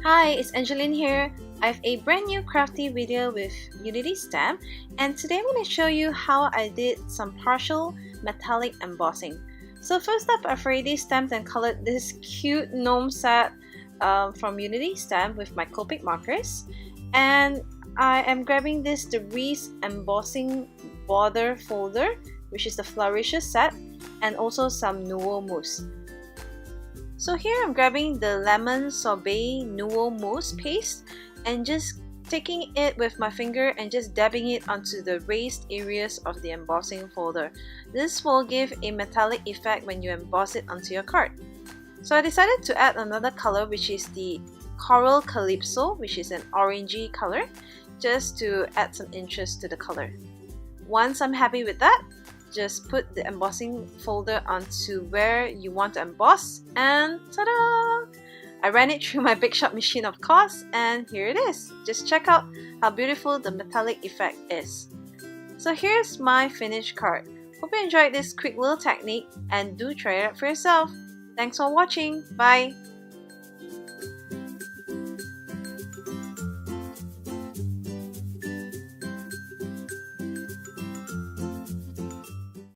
Hi, it's Angeline here. I have a brand new crafty video with Unity stamp, and today I'm going to show you how I did some partial metallic embossing. So first up, I've already stamped and colored this cute gnome set from Unity stamp with my Copic markers, and I am grabbing this Darice embossing border folder, which is the Flourishes set, and also some Nuvo Mousse. So here I'm grabbing the lemon sorbet Nuvo Mousse paste and just taking it with my finger and just dabbing it onto the raised areas of the embossing folder. This will give a metallic effect when you emboss it onto your card. So I decided to add another color, which is the Coral Calypso, which is an orangey color, just to add some interest to the color. Once I'm happy with that, just put the embossing folder onto where you want to emboss, and ta-da! I ran it through my Big Shot machine, of course, and here it is. Just check out how beautiful the metallic effect is. So here's my finished card. Hope you enjoyed this quick little technique and do try it out for yourself. Thanks for watching. Bye!